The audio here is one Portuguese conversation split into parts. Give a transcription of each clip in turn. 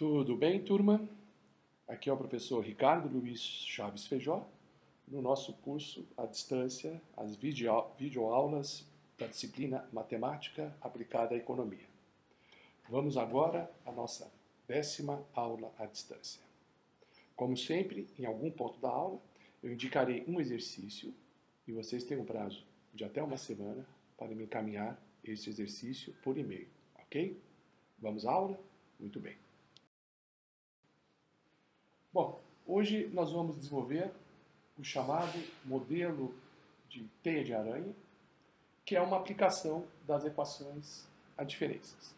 Tudo bem, turma? Aqui é o professor Ricardo Luiz Chaves Feijó, no nosso curso à distância, as videoaulas da disciplina Matemática Aplicada à Economia. Vamos agora à nossa 10ª aula à distância. Como sempre, em algum ponto da aula, eu indicarei um exercício e vocês têm um prazo de até uma semana para me encaminhar esse exercício por e-mail, ok? Vamos à aula? Muito bem. Bom, hoje nós vamos desenvolver o chamado modelo de teia de aranha, que é uma aplicação das equações a diferenças.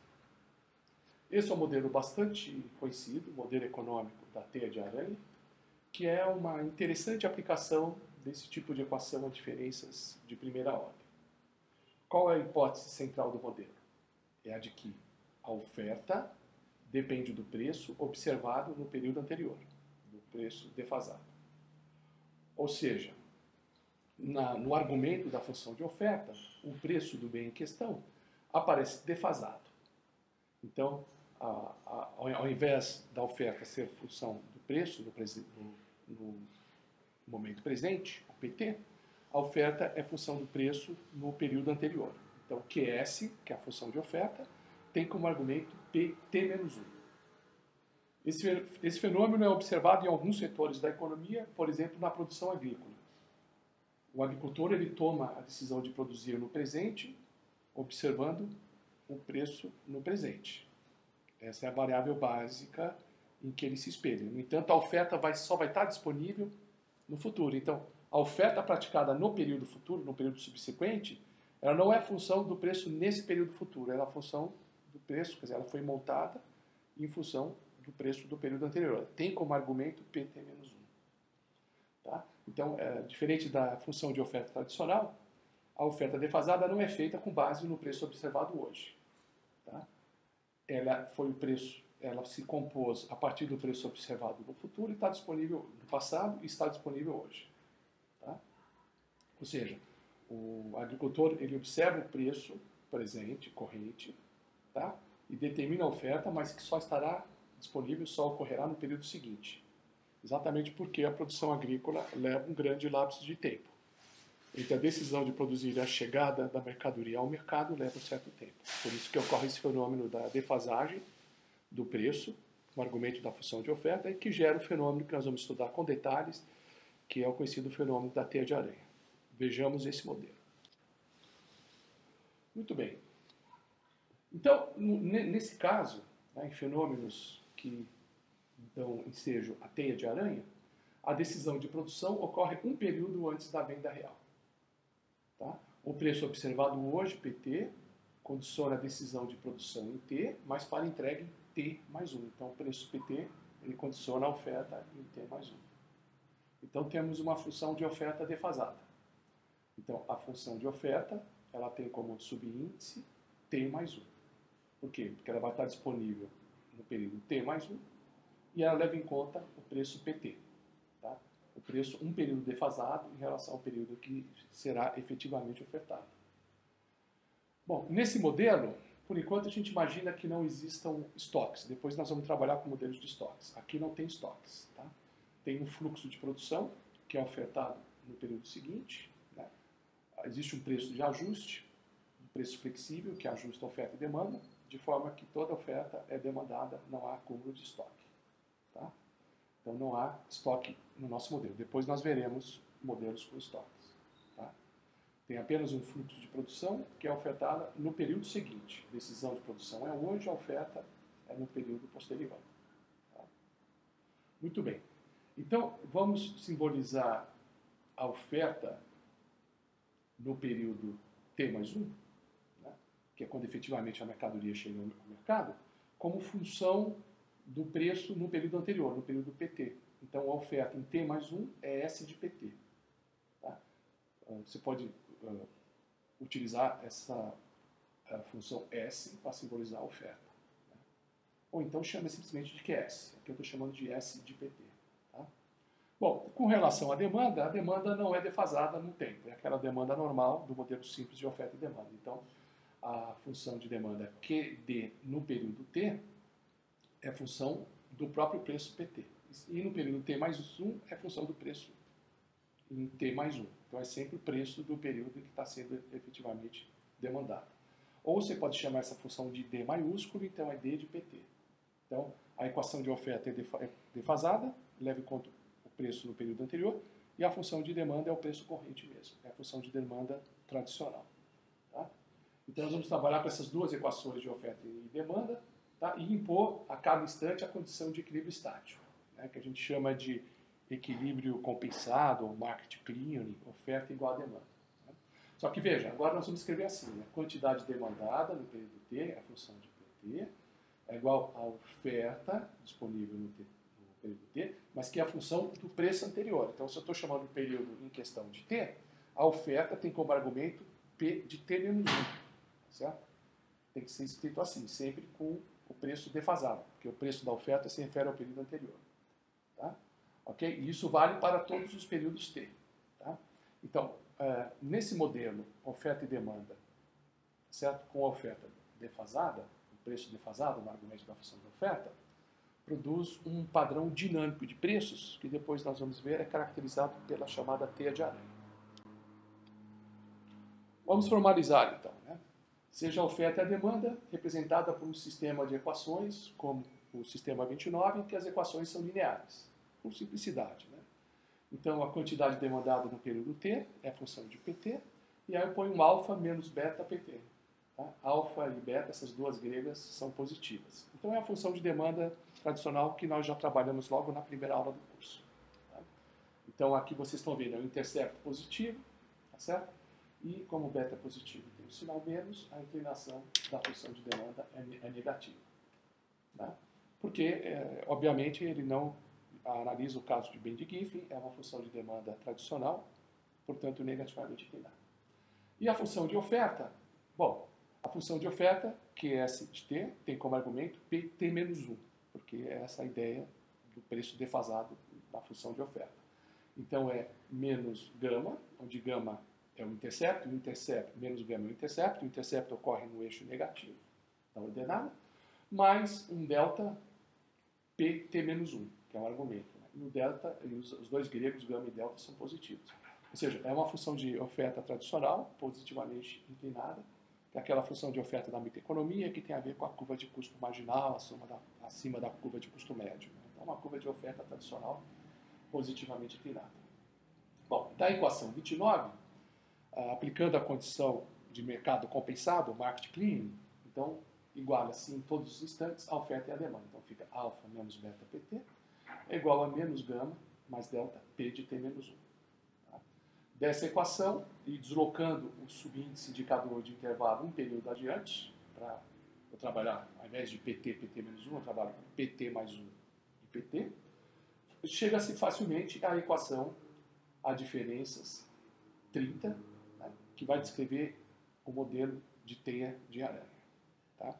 Esse é um modelo bastante conhecido, o modelo econômico da teia de aranha, que é uma interessante aplicação desse tipo de equação a diferenças de primeira ordem. Qual é a hipótese central do modelo? É a de que a oferta depende do preço observado no período anterior, do preço defasado. Ou seja, no argumento da função de oferta, o preço do bem em questão aparece defasado. Então, ao invés da oferta ser função do preço no momento presente, o PT, a oferta é função do preço no período anterior. Então, QS, que é a função de oferta, tem como argumento PT-1. Esse fenômeno é observado em alguns setores da economia, por exemplo, na produção agrícola. O agricultor ele toma a decisão de produzir no presente, observando o preço no presente. Essa é a variável básica em que ele se espelha. No entanto, a oferta só vai estar disponível no futuro. Então, a oferta praticada no período futuro, no período subsequente, ela não é função do preço nesse período futuro, ela é função do preço, quer dizer, ela foi montada em função do preço do período anterior. Tem como argumento PT-1. Tá? Então, diferente da função de oferta tradicional, a oferta defasada não é feita com base no preço observado hoje. Tá? Ela se compôs a partir do preço observado no futuro e está disponível no passado e está disponível hoje. Tá? Ou seja, o agricultor ele observa o preço presente, corrente, tá? E determina a oferta, mas que só estará disponível, só ocorrerá no período seguinte. Exatamente porque a produção agrícola leva um grande lapso de tempo. Entre a decisão de produzir e a chegada da mercadoria ao mercado leva um certo tempo. Por isso que ocorre esse fenômeno da defasagem do preço, um argumento da função de oferta, e que gera o fenômeno que nós vamos estudar com detalhes, que é o conhecido fenômeno da teia de aranha. Vejamos esse modelo. Muito bem. Então, nesse caso, em fenômenos que dão ensejo à teia de aranha, a decisão de produção ocorre um período antes da venda real. Tá? O preço observado hoje, PT, condiciona a decisão de produção em T, mas para entrega em T mais 1. Então, o preço PT ele condiciona a oferta em T mais 1. Então, temos uma função de oferta defasada. Então, a função de oferta ela tem como subíndice T mais 1. Por quê? Porque ela vai estar disponível no período T mais 1 e ela leva em conta o preço PT. Tá? O preço, um período defasado em relação ao período que será efetivamente ofertado. Bom, nesse modelo, por enquanto a gente imagina que não existam estoques. Depois nós vamos trabalhar com modelos de estoques. Aqui não tem estoques. Tá? Tem um fluxo de produção que é ofertado no período seguinte. Né? Existe um preço de ajuste, um preço flexível que ajusta a oferta e demanda, de forma que toda oferta é demandada, não há acúmulo de estoque. Tá? Então não há estoque no nosso modelo. Depois nós veremos modelos com estoques. Tá? Tem apenas um fluxo de produção que é ofertada no período seguinte. A decisão de produção é hoje, a oferta é no período posterior. Tá? Muito bem. Então vamos simbolizar a oferta no período T mais 1, né, que é quando efetivamente a mercadoria chega ao mercado, como função do preço no período anterior, no período PT. Então, a oferta em T mais 1 é S de PT. Tá? Você pode utilizar essa função S para simbolizar a oferta. Né? Ou então chama simplesmente de QS. Aqui eu estou chamando de S de PT. Tá? Bom, com relação à demanda, a demanda não é defasada no tempo. É aquela demanda normal do modelo simples de oferta e demanda. Então, a função de demanda QD no período T é função do próprio preço PT. E no período T mais 1 é função do preço em T mais 1. Então é sempre o preço do período que está sendo efetivamente demandado. Ou você pode chamar essa função de D maiúsculo, então é D de PT. Então a equação de oferta é defasada, leva em conta o preço no período anterior, e a função de demanda é o preço corrente mesmo, é a função de demanda tradicional. Tá? Então nós vamos trabalhar com essas duas equações de oferta e demanda, tá? E impor a cada instante a condição de equilíbrio estático, né? Que a gente chama de equilíbrio compensado, ou market clearing, oferta igual a demanda. Né? Só que veja, agora nós vamos escrever assim, né? Quantidade demandada no período T é a função de PT, é igual a oferta disponível no período T, mas que é a função do preço anterior. Então, se eu estou chamando o período em questão de T, a oferta tem como argumento P de T menos 1. Certo? Tem que ser escrito assim, sempre com o preço defasado, porque o preço da oferta se refere ao período anterior. Tá? Ok? E isso vale para todos os períodos T. Tá? Então, nesse modelo, oferta e demanda, certo? Com a oferta defasada, o preço defasado no argumento da função de oferta, produz um padrão dinâmico de preços, que depois nós vamos ver é caracterizado pela chamada teia de aranha. Vamos formalizar então, né? Seja a oferta e a demanda representada por um sistema de equações, como o sistema 29, em que as equações são lineares, por simplicidade. Né? Então, a quantidade demandada no período T é a função de PT, e aí eu ponho um alfa menos beta PT. Tá? Alfa e beta, essas duas gregas, são positivas. Então, é a função de demanda tradicional que nós já trabalhamos logo na primeira aula do curso. Tá? Então, aqui vocês estão vendo, é um intercepto positivo, tá certo? E como beta é positivo tem um sinal menos, a inclinação da função de demanda é negativa. Tá? Porque, obviamente, ele não analisa o caso de Bend-Giffin, é uma função de demanda tradicional, portanto, negativamente inclinada. E a função de oferta? Bom, a função de oferta, QS de T, tem como argumento PT menos 1, porque é essa a ideia do preço defasado da função de oferta. Então, é menos gama, onde gama é o intercepto menos gama é o intercepto ocorre no eixo negativo da ordenada, mais um delta PT menos 1, que é um argumento. Né? E o delta, os dois gregos, gama e delta, são positivos. Ou seja, é uma função de oferta tradicional, positivamente inclinada, que é aquela função de oferta da microeconomia que tem a ver com a curva de custo marginal acima da curva de custo médio. Né? Então, é uma curva de oferta tradicional positivamente inclinada. Bom, da equação 29, aplicando a condição de mercado compensado, market clearing, então iguala-se em todos os instantes a oferta e a demanda. Então fica alfa menos beta PT é igual a menos gama mais delta P de T menos 1. Tá? Dessa equação, e deslocando o subíndice indicador de intervalo um período adiante, para eu trabalhar, ao invés de PT, PT menos 1, eu trabalho com PT mais 1 e PT, chega-se facilmente à equação a diferenças 30, que vai descrever o modelo de teia de aranha. Tá?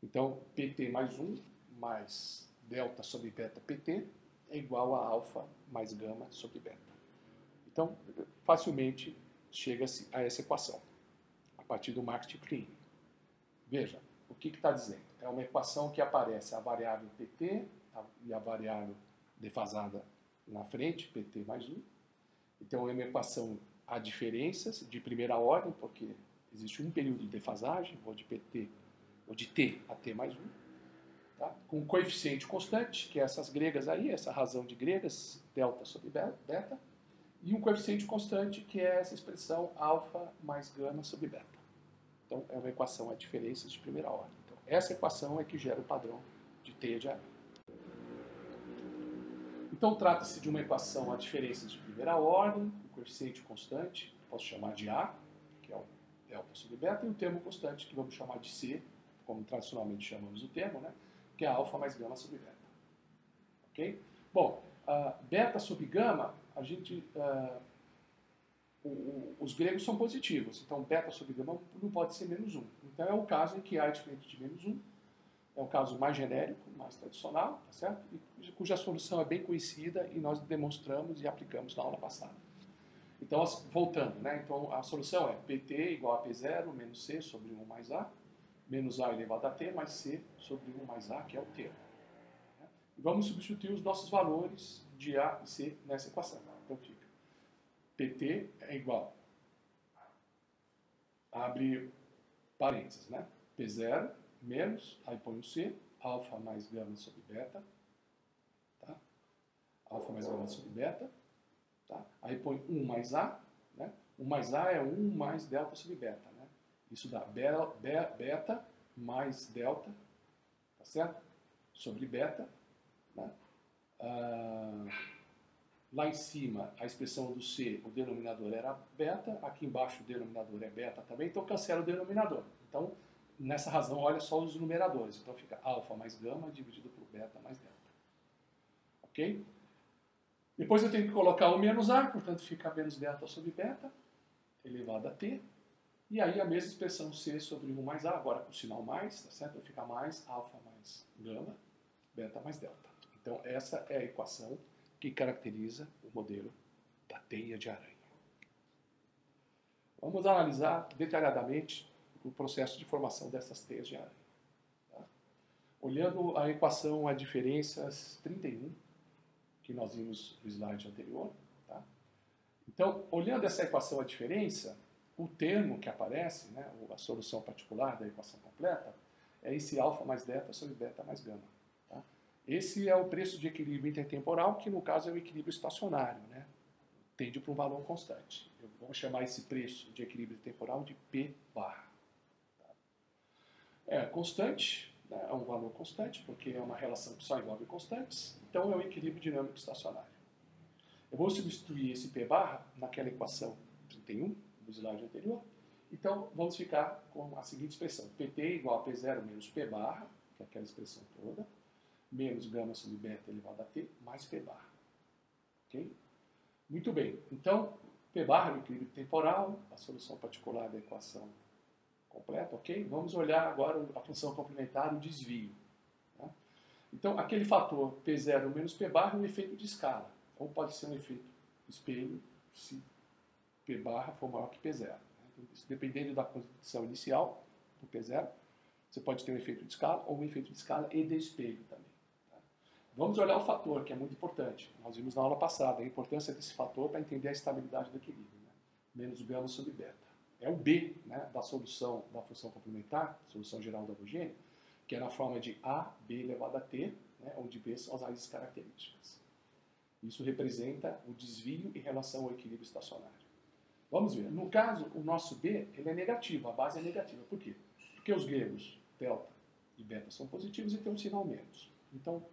Então, PT mais 1 mais delta sobre beta PT é igual a alfa mais gama sobre beta. Então, facilmente chega-se a essa equação, a partir do market clearing. Veja, o que está dizendo? É uma equação que aparece a variável PT e a variável defasada na frente, PT mais 1. Então, é uma equação a diferenças de primeira ordem, porque existe um período de defasagem, ou de PT, ou de T a T mais 1, tá? Com um coeficiente constante, que é essas gregas aí, essa razão de gregas, delta sobre beta, e um coeficiente constante, que é essa expressão alfa mais gama sobre beta. Então, é uma equação a diferenças de primeira ordem. Então, essa equação é que gera o padrão de teia de aranha. Então, trata-se de uma equação a diferenças de primeira ordem, com coeficiente constante, que posso chamar de A, que é o delta sobre beta, e um termo constante, que vamos chamar de C, como tradicionalmente chamamos o termo, né, que é alfa mais gama sobre beta. Ok? Bom, beta sobre gama, a gente, os gregos são positivos, então beta sobre gama não pode ser menos 1. Então, é o caso em que A é diferente de menos 1, é o caso mais genérico, mais tradicional, tá certo? E cuja solução é bem conhecida e nós demonstramos e aplicamos na aula passada. Então, voltando, né? Então, a solução é PT igual a P0 menos C sobre 1 mais A, menos A elevado a T mais C sobre 1 mais A, que é o termo. vamos substituir os nossos valores de A e C nessa equação. Então fica PT é igual, abre parênteses, né? P0 menos, aí põe o C, alfa mais gama sobre beta, tá? Alfa mais gama sobre beta, tá? Aí põe 1 mais A, né? 1 mais A é 1 mais delta sobre beta, né? Isso dá beta mais delta, tá certo? Sobre beta, né? Lá em cima, a expressão do C, o denominador era beta, aqui embaixo o denominador é beta também, então cancela o denominador. Então, nessa razão, olha só os numeradores. Então fica alfa mais gama dividido por beta mais delta. Ok? Depois eu tenho que colocar o menos A, portanto fica menos delta sobre beta, elevado a t. E aí a mesma expressão C sobre 1 mais A, agora com o sinal mais, tá certo? Fica mais alfa mais gama, beta mais delta. Então essa é a equação que caracteriza o modelo da teia de aranha. Vamos analisar detalhadamente o processo de formação dessas teias de aranha. Tá? Olhando a equação a diferenças 31, que nós vimos no slide anterior. Tá? Então, olhando essa equação a diferença, o termo que aparece, né, a solução particular da equação completa, é esse alfa mais delta sobre beta mais gama. Tá? Esse é o preço de equilíbrio intertemporal, que no caso é o equilíbrio estacionário, né? Tende para um valor constante. Vamos chamar esse preço de equilíbrio temporal de P barra. Tá? É constante, né? É um valor constante, porque é uma relação que só envolve constantes, então é o equilíbrio dinâmico estacionário. Eu vou substituir esse P barra naquela equação 31, do slide anterior, então vamos ficar com a seguinte expressão, PT igual a P0 menos P barra, que é aquela expressão toda, menos gama sobre beta elevado a t, mais P barra. Ok? Muito bem. Então, P barra é o equilíbrio temporal, a solução particular da equação completa, ok? Vamos olhar agora a função complementar, o desvio. Tá? Então, aquele fator P0 menos P barra é um efeito de escala, ou pode ser um efeito espelho se P barra for maior que P0. Né? Dependendo da condição inicial do P0, você pode ter um efeito de escala ou um efeito de escala e de espelho também. Vamos olhar o fator, que é muito importante. Nós vimos na aula passada a importância desse fator para entender a estabilidade do equilíbrio. Né? Menos gama sobre beta. É o B, né, da solução da função complementar, solução geral da homogênea, que é na forma de A, B elevado a T, né, onde B são as raízes características. Isso representa o desvio em relação ao equilíbrio estacionário. Vamos ver. No caso, o nosso B ele é negativo, a base é negativa. Por quê? Porque os gregos delta e beta são positivos e tem um sinal menos. Então,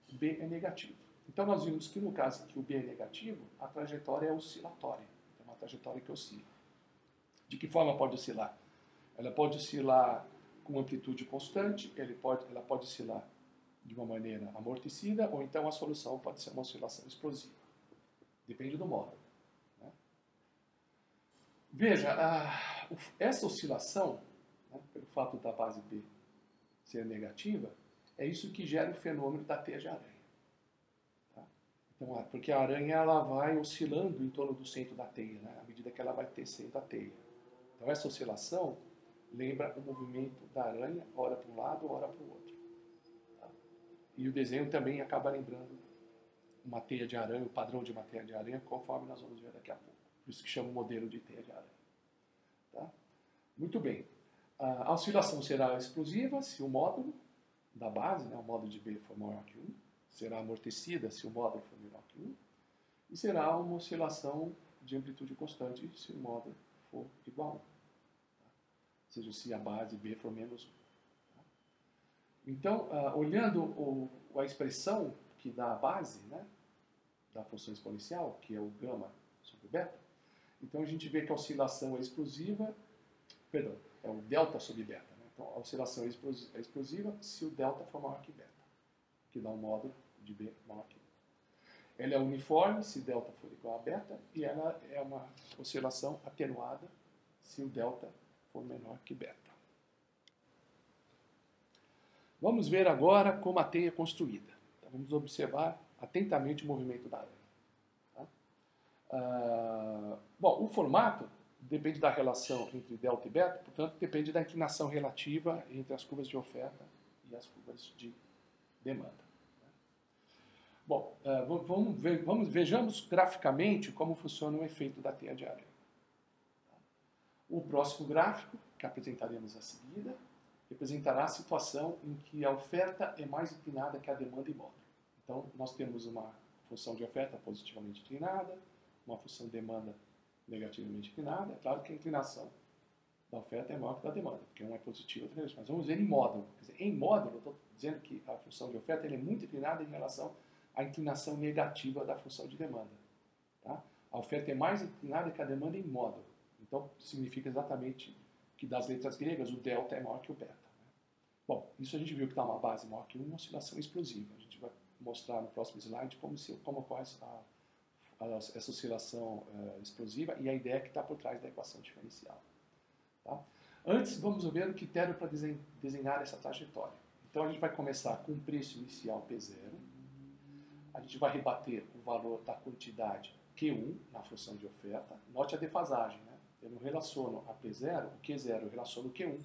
B é negativo. Então nós vimos que no caso que o B é negativo, a trajetória é oscilatória. É uma trajetória que oscila. De que forma pode oscilar? Ela pode oscilar com amplitude constante, ela pode oscilar de uma maneira amortecida, ou então a solução pode ser uma oscilação explosiva. Depende do módulo. Né? Veja, essa oscilação, né, pelo fato da base B ser negativa, é isso que gera o fenômeno da teia de aranha. Tá? Então, porque a aranha ela vai oscilando em torno do centro da teia, né, à medida que ela vai tecendo a teia. Então, essa oscilação lembra o movimento da aranha, ora para um lado, ora para o outro. Tá? E o desenho também acaba lembrando uma teia de aranha, o padrão de uma teia de aranha, conforme nós vamos ver daqui a pouco. Por isso que chama o modelo de teia de aranha. Tá? Muito bem. A oscilação será explosiva se o módulo da base, né, o módulo de B for maior que 1, será amortecida se o módulo for menor que 1, e será uma oscilação de amplitude constante se o módulo for igual a 1. Tá? Ou seja, se a base B for menos 1. Tá? Então, olhando a expressão que dá a base, né, da função exponencial, que é o gama sobre beta, então a gente vê que a oscilação é explosiva, perdão, é o delta sobre beta. Então, a oscilação é explosiva se o delta for maior que beta, que dá um módulo de B maior que 1. Ela é uniforme se delta for igual a beta, e ela é uma oscilação atenuada se o delta for menor que beta. Vamos ver agora como a teia é construída. Então, vamos observar atentamente o movimento da aranha. Tá? Bom, o formato depende da relação entre delta e beta, portanto, depende da inclinação relativa entre as curvas de oferta e as curvas de demanda. vejamos graficamente como funciona o efeito da teia de aranha. O próximo gráfico, que apresentaremos a seguida, representará a situação em que a oferta é mais inclinada que a demanda em módulo. Então, nós temos uma função de oferta positivamente inclinada, uma função de demanda negativamente inclinada. É claro que a inclinação da oferta é maior que da demanda, porque uma é positiva e outra é negativa. Mas vamos ver em módulo. Quer dizer, em módulo, eu estou dizendo que a função de oferta é muito inclinada em relação à inclinação negativa da função de demanda. Tá? A oferta é mais inclinada que a demanda em módulo. Então, significa exatamente que das letras gregas, o delta é maior que o beta. Né? Bom, isso a gente viu que está uma base maior que uma oscilação explosiva. A gente vai mostrar no próximo slide como ocorre essa oscilação explosiva e a ideia que está por trás da equação diferencial. Tá? Antes, vamos ver o critério para desenhar essa trajetória. Então, a gente vai começar com um preço inicial P0. A gente vai rebater o valor da quantidade Q1 na função de oferta. Note a defasagem, né? Eu não relaciono a P0, o Q0, eu relaciono o Q1.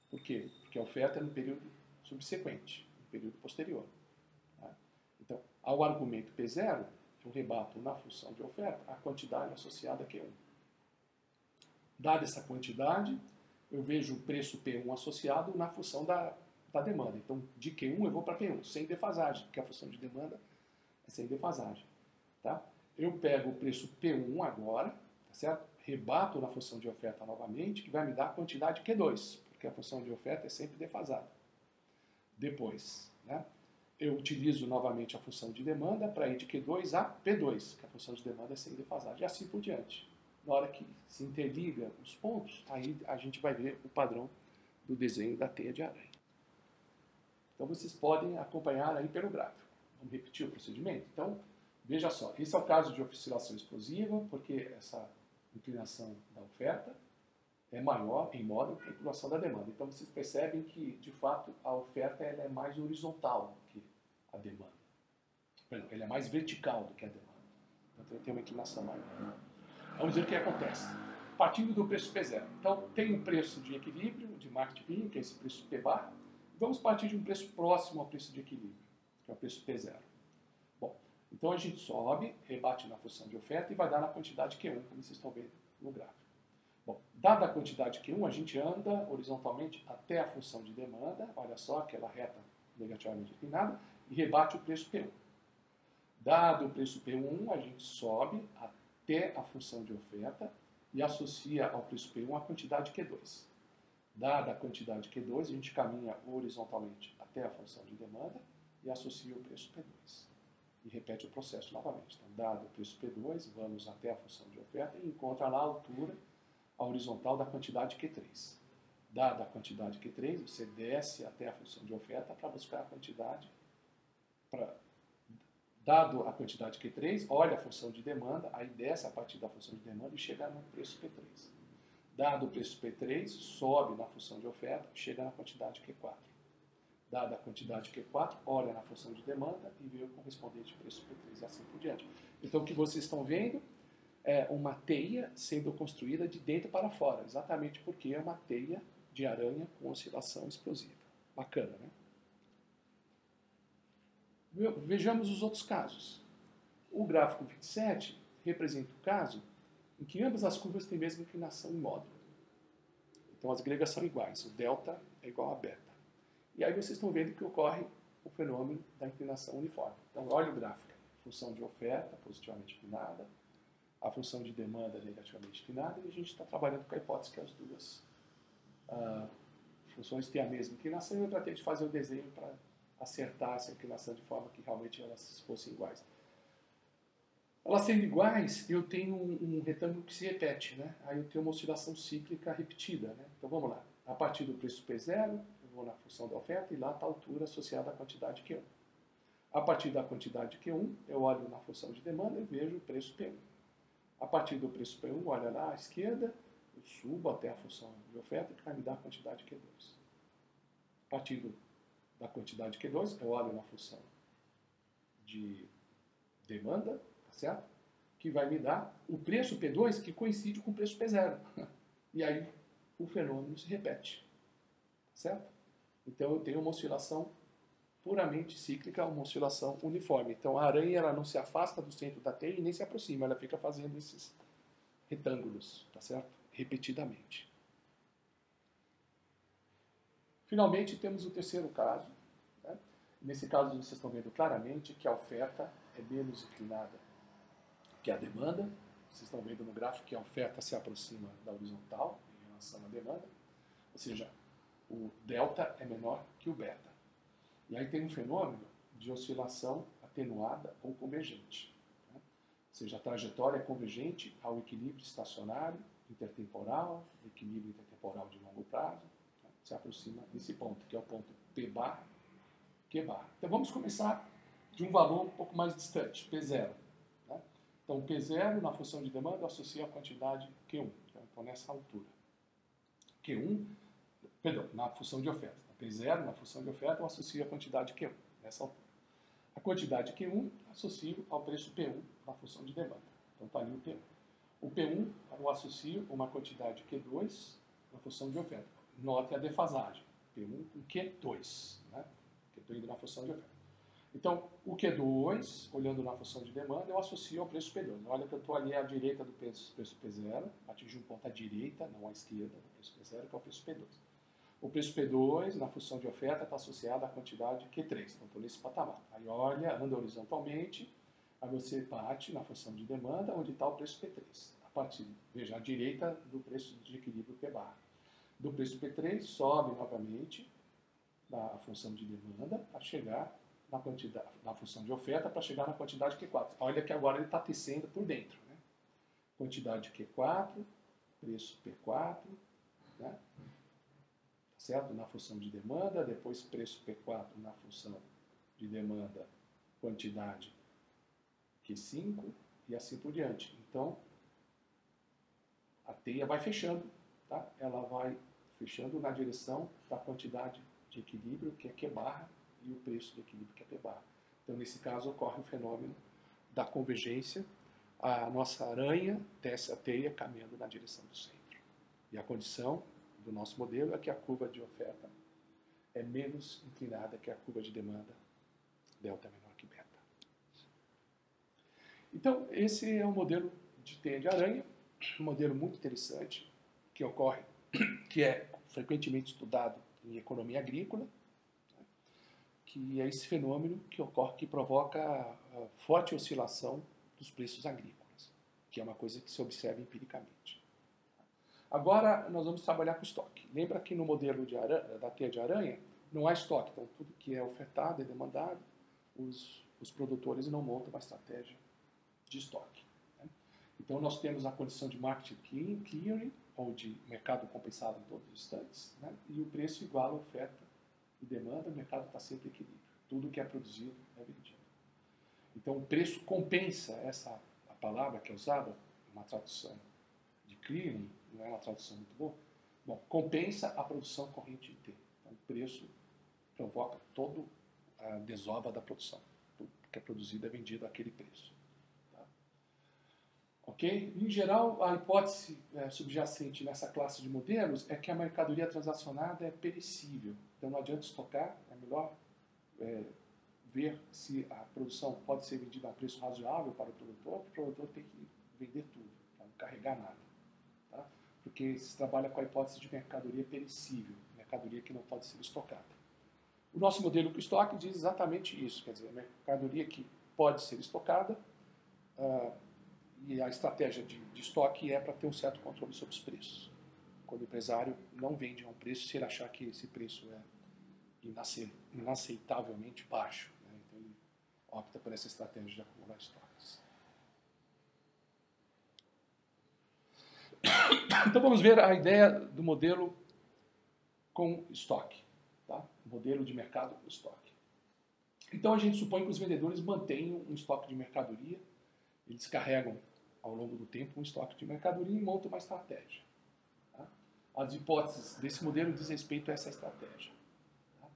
Por quê? Porque a oferta é no período subsequente, no período posterior. Tá? Então, ao argumento P0, eu rebato na função de oferta a quantidade associada a Q1. Dada essa quantidade, eu vejo o preço P1 associado na função da demanda. Então, de Q1 eu vou para P1, sem defasagem, porque a função de demanda é sem defasagem. Tá? Eu pego o preço P1 agora, tá certo? Rebato na função de oferta novamente, que vai me dar a quantidade Q2, porque a função de oferta é sempre defasada. Depois, né, eu utilizo novamente a função de demanda para ir de Q2 a P2, que a função de demanda é sem defasagem, e assim por diante. Na hora que se interliga os pontos, aí a gente vai ver o padrão do desenho da teia de aranha. Então vocês podem acompanhar aí pelo gráfico. Vamos repetir o procedimento? Então, veja só, esse é o caso de oscilação explosiva, porque essa inclinação da oferta é maior em módulo que a inclinação da demanda. Então vocês percebem que, de fato, a oferta ela é mais horizontal do que a demanda. Perdão, ela é mais vertical do que a demanda. Então tem uma inclinação maior. Vamos ver o que acontece. Partindo do preço P0. Então tem um preço de equilíbrio, de market mean, que é esse preço P bar. Vamos partir de um preço próximo ao preço de equilíbrio, que é o preço P0. Bom, então a gente sobe, rebate na função de oferta e vai dar na quantidade Q1, como vocês estão vendo no gráfico. Bom, dada a quantidade Q1, a gente anda horizontalmente até a função de demanda, olha só, aquela reta negativamente inclinada, e rebate o preço P1. Dado o preço P1, a gente sobe até a função de oferta e associa ao preço P1 a quantidade Q2. Dada a quantidade Q2, a gente caminha horizontalmente até a função de demanda e associa o preço P2. E repete o processo novamente. Então, dado o preço P2, vamos até a função de oferta e encontra lá a altura, a horizontal da quantidade Q3. Dada a quantidade Q3, você desce até a função de oferta para buscar a quantidade. Dado a quantidade Q3, olha a função de demanda, aí desce a partir da função de demanda e chega no preço P3. Dado o preço P3, sobe na função de oferta e chega na quantidade Q4. Dada a quantidade Q4, olha na função de demanda e vê o correspondente preço P3 e assim por diante. Então o que vocês estão vendo é uma teia sendo construída de dentro para fora, exatamente porque é uma teia de aranha com oscilação explosiva. Bacana, né? Vejamos os outros casos. O gráfico 27 representa o caso em que ambas as curvas têm a mesma inclinação em módulo. Então as gregas são iguais, o delta é igual a beta. E aí vocês estão vendo que ocorre o fenômeno da inclinação uniforme. Então olha o gráfico, função de oferta positivamente inclinada, a função de demanda negativamente inclinada, e a gente está trabalhando com a hipótese que as duas funções têm a mesma inclinação, e eu tratei de fazer o desenho para acertar essa inclinação de forma que realmente elas fossem iguais. Elas sendo iguais, eu tenho um retângulo que se repete, né? Aí eu tenho uma oscilação cíclica repetida, né? Então vamos lá. A partir do preço P0, eu vou na função da oferta e lá está a altura associada à quantidade Q1. A partir da quantidade Q1, eu olho na função de demanda e vejo o preço P1. A partir do preço P1, olha lá à esquerda, eu subo até a função de oferta que vai me dar a quantidade Q2. A partir da quantidade Q2, eu olho na função de demanda, tá certo? Que vai me dar o preço P2 que coincide com o preço P0. E aí o fenômeno se repete, certo? Então eu tenho uma oscilação puramente cíclica, uma oscilação uniforme. Então a aranha ela não se afasta do centro da teia e nem se aproxima, ela fica fazendo esses retângulos, tá certo? Repetidamente. Finalmente temos o terceiro caso. Né? Nesse caso vocês estão vendo claramente que a oferta é menos inclinada que a demanda. Vocês estão vendo no gráfico que a oferta se aproxima da horizontal em relação à demanda. Ou seja, o delta é menor que o beta. E aí tem um fenômeno de oscilação atenuada ou convergente. Né? Ou seja, a trajetória é convergente ao equilíbrio estacionário, intertemporal, equilíbrio intertemporal de longo prazo, né? Se aproxima desse ponto, que é o ponto P bar, Q bar. Então vamos começar de um valor um pouco mais distante, P0. Né? Então P0 na função de demanda eu associo a quantidade Q1, então nessa altura. Q1, perdão, na função de oferta. Então, P0 na função de oferta eu associo a quantidade Q1, nessa altura. A quantidade Q1 associo ao preço P1 na função de demanda. Então está ali o P1. O P1 eu associo uma quantidade Q2 na função de oferta. Note a defasagem. P1 com Q2, né? Que eu estou indo na função de oferta. Então, o Q2, olhando na função de demanda, eu associo ao preço P2. Olha que eu estou ali à direita do preço P0, atingi um ponto à direita, não à esquerda do preço P0, que é o preço P2. O preço P2, na função de oferta, está associado à quantidade Q3. Então, estou nesse patamar. Aí, olha, anda horizontalmente, aí você bate na função de demanda, onde está o preço P3. A partir, veja, à direita do preço de equilíbrio P bar. Do preço P3, sobe novamente na função de demanda para chegar na quantidade, na função de oferta para chegar na quantidade Q4. Olha que agora ele está tecendo por dentro. Né? Quantidade Q4, preço P4, né? Certo? Na função de demanda, depois preço P4 na função de demanda, quantidade Q5 e assim por diante. Então, a teia vai fechando, tá? Ela vai fechando na direção da quantidade de equilíbrio, que é Q barra, e o preço de equilíbrio, que é P barra. Então, nesse caso, ocorre o fenômeno da convergência. A nossa aranha desce a teia caminhando na direção do centro. E a condição do nosso modelo é que a curva de oferta é menos inclinada que a curva de demanda, delta é menor que beta. Então, esse é um modelo de teia de aranha, um modelo muito interessante, que ocorre, que é frequentemente estudado em economia agrícola, que é esse fenômeno que ocorre, que provoca a forte oscilação dos preços agrícolas, que é uma coisa que se observa empiricamente. Agora nós vamos trabalhar com estoque. Lembra que no modelo da teia de aranha não há estoque, então tudo que é ofertado é demandado, os produtores não montam uma estratégia de estoque. Né? Então nós temos a condição de market clearing, ou de mercado compensado em todos os instantes, né? E o preço igual a oferta e demanda, o mercado está sempre em equilíbrio. Tudo que é produzido é vendido. Então o preço compensa, a palavra que é usada, uma tradução de clearing, não é uma tradução muito boa, bom, compensa a produção corrente inteira. Então o preço provoca toda a desova da produção. Tudo que é produzido é vendido àquele preço. Tá? Ok? Em geral, a hipótese subjacente nessa classe de modelos é que a mercadoria transacionada é perecível. Então não adianta estocar, é melhor ver se a produção pode ser vendida a um preço razoável para o produtor tem que vender tudo, para não carregar nada. Tá? Porque se trabalha com a hipótese de mercadoria perecível, mercadoria que não pode ser estocada. O nosso modelo com estoque diz exatamente isso, quer dizer, a mercadoria que pode ser estocada e a estratégia de estoque é para ter um certo controle sobre os preços. Quando o empresário não vende a um preço se ele achar que esse preço é inaceitavelmente baixo. Né? Então ele opta por essa estratégia de acumular estoques. Então vamos ver a ideia do modelo com estoque. Tá? Modelo de mercado com estoque. Então a gente supõe que os vendedores mantenham um estoque de mercadoria, eles carregam ao longo do tempo um estoque de mercadoria e montam uma estratégia. Tá? As hipóteses desse modelo diz respeito a essa estratégia. Tá?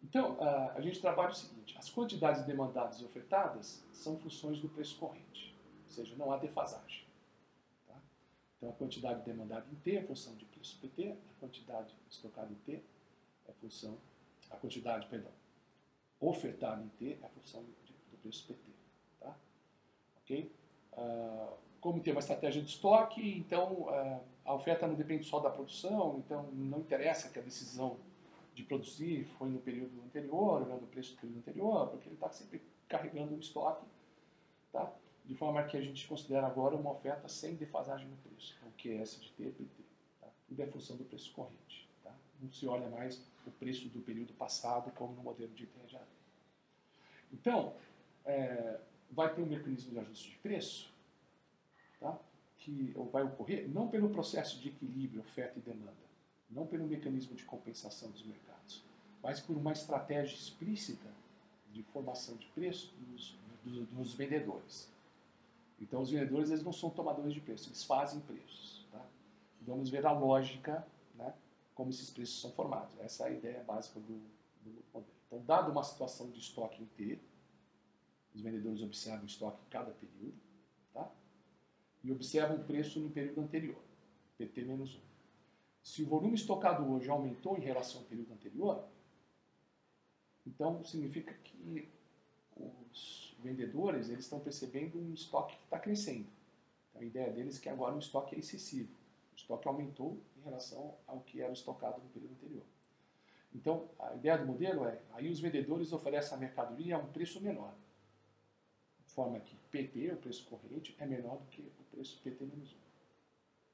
Então a gente trabalha o seguinte, as quantidades demandadas e ofertadas são funções do preço corrente, ou seja, não há defasagem. Tá? Então a quantidade demandada em T é função de preço PT, a quantidade estocada em T é função, a quantidade, perdão, ofertado em T é a função do preço PT. Tá? Ok? Como tem uma estratégia de estoque, então a oferta não depende só da produção, então não interessa que a decisão de produzir foi no período anterior, olhando o preço do período anterior, porque ele está sempre carregando o estoque, tá? De forma que a gente considera agora uma oferta sem defasagem no preço, o QS de T e PT. Tá? Tudo é função do preço corrente. Tá? Não se olha mais o preço do período passado como no modelo de Teia de Aranha. Então, vai ter um mecanismo de ajuste de preço, tá? Que vai ocorrer não pelo processo de equilíbrio oferta e demanda, não pelo mecanismo de compensação dos mercados, mas por uma estratégia explícita de formação de preço dos vendedores. Então, os vendedores eles não são tomadores de preço, eles fazem preços. Tá? Vamos ver a lógica, né, como esses preços são formados. Essa é a ideia básica do modelo. Então, dado uma situação de estoque em T, os vendedores observam o estoque em cada período, tá? E observam o preço no período anterior, PT menos 1. Se o volume estocado hoje aumentou em relação ao período anterior, então significa que os vendedores eles estão percebendo um estoque que está crescendo. Então, a ideia deles é que agora o estoque é excessivo. O estoque aumentou em relação ao que era estocado no período anterior. Então, a ideia do modelo é, aí os vendedores oferecem a mercadoria a um preço menor. De forma que PT, o preço corrente, é menor do que o preço PT menos 1.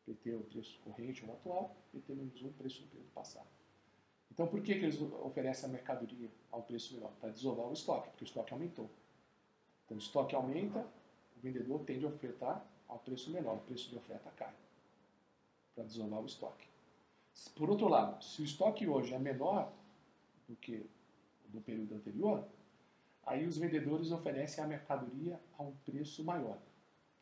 PT é o preço corrente, o atual, PT menos 1, o preço do período passado. Então, por que eles oferecem a mercadoria a um preço menor? Para desovar o estoque, porque o estoque aumentou. Então, o estoque aumenta, o vendedor tende a ofertar a um preço menor, o preço de oferta cai, para desovar o estoque. Por outro lado, se o estoque hoje é menor do que do período anterior, aí os vendedores oferecem a mercadoria a um preço maior.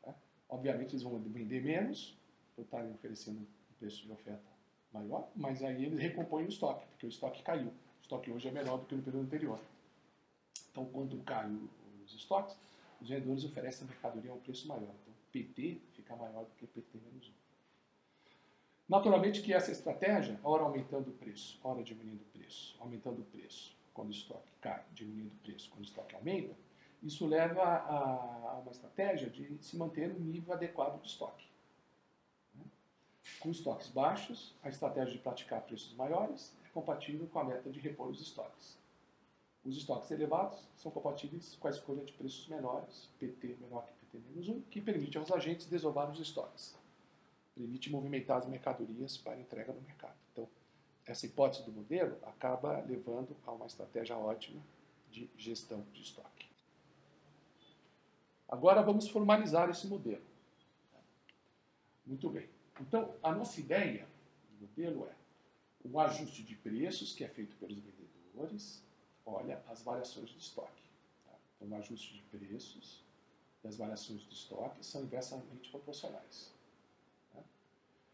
Tá? Obviamente, eles vão vender menos, por estarem oferecendo um preço de oferta maior, mas aí eles recompõem o estoque, porque o estoque caiu. O estoque hoje é menor do que no período anterior. Então, quando caem os estoques, os vendedores oferecem a mercadoria a um preço maior. Então, PT fica maior do que PT menos 1. Naturalmente que essa estratégia, ora aumentando o preço, ora diminuindo o preço, aumentando o preço quando o estoque cai, diminuindo o preço quando o estoque aumenta, isso leva a uma estratégia de se manter um nível adequado de estoque. Com estoques baixos, a estratégia de praticar preços maiores é compatível com a meta de repor os estoques. Os estoques elevados são compatíveis com a escolha de preços menores, PT menor que PT menos 1, que permite aos agentes desovar os estoques. Permite movimentar as mercadorias para entrega no mercado. Então, essa hipótese do modelo acaba levando a uma estratégia ótima de gestão de estoque. Agora vamos formalizar esse modelo. Muito bem. Então, a nossa ideia do modelo é o ajuste de preços que é feito pelos vendedores, olha as variações de estoque. Tá? Então, o ajuste de preços e as variações de estoque são inversamente proporcionais. Tá?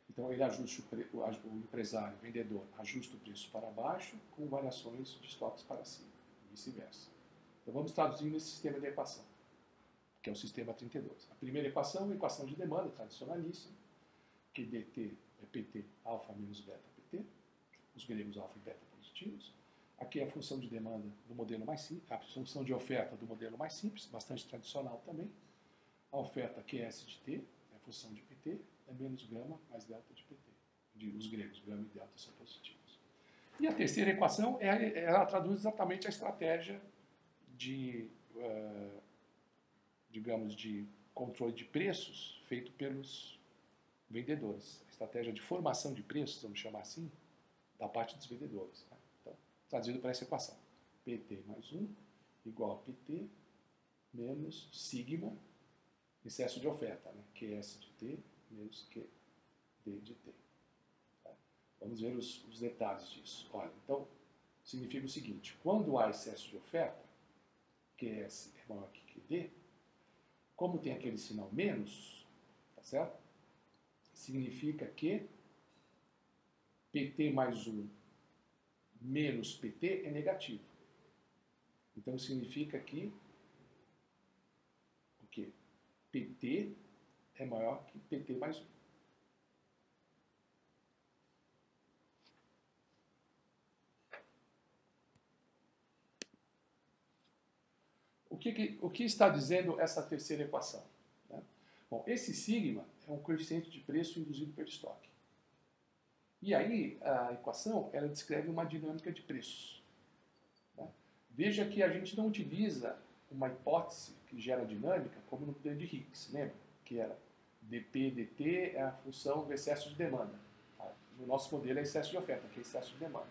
Então, ele ajusta o empresário, o vendedor, ajusta o preço para baixo com variações de estoques para cima, e vice-versa. Então, vamos traduzir nesse sistema de equação, que é o sistema 32. A primeira equação é a equação de demanda, tradicionalíssima, que dt é pt alfa menos beta pt, os gregos alfa e beta positivos. Aqui é a função de demanda do modelo mais simples, a função de oferta do modelo mais simples, bastante tradicional também. A oferta QS de t é a função de pt, é menos gama mais delta de pt. Os gregos gama e delta são positivos. E a terceira equação, ela traduz exatamente a estratégia de, digamos, de controle de preços feito pelos vendedores. A estratégia de formação de preços, vamos chamar assim, da parte dos vendedores. Né? Então, traduzido para essa equação. PT mais 1 igual a PT menos sigma, excesso de oferta, né? QS de T menos QD de T. Tá? Vamos ver os detalhes disso. Olha, então, significa o seguinte, quando há excesso de oferta, QS é maior que QD, como tem aquele sinal menos, tá certo? Significa que PT mais 1 menos PT é negativo. Então, significa que o quê? PT é maior que PT mais 1. o que está dizendo essa terceira equação? Né? Bom, esse sigma é um coeficiente de preço induzido pelo estoque. E aí, a equação, ela descreve uma dinâmica de preços. Né? Veja que a gente não utiliza uma hipótese que gera dinâmica como no modelo de Higgs, lembra? Que era dP dt é a função do excesso de demanda. Tá? No nosso modelo é excesso de oferta, que é excesso de demanda.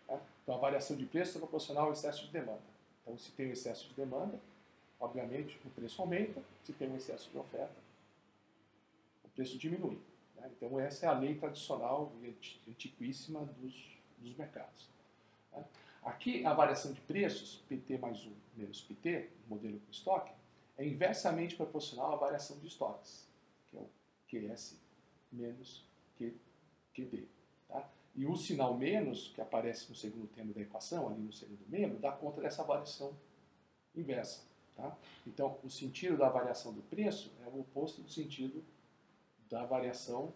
Tá? Então, a variação de preço é proporcional ao excesso de demanda. Então, se tem um excesso de demanda, obviamente, o preço aumenta. Se tem um excesso de oferta, o preço diminui. Né? Então, essa é a lei tradicional e antiquíssima dos mercados. Né? Aqui, a variação de preços, PT mais 1 menos PT, modelo com estoque, é inversamente proporcional à variação de estoques, que é o QS menos QD. Tá? E o sinal menos, que aparece no segundo termo da equação, ali no segundo membro, dá conta dessa variação inversa. Tá? Então, o sentido da variação do preço é o oposto do sentido da variação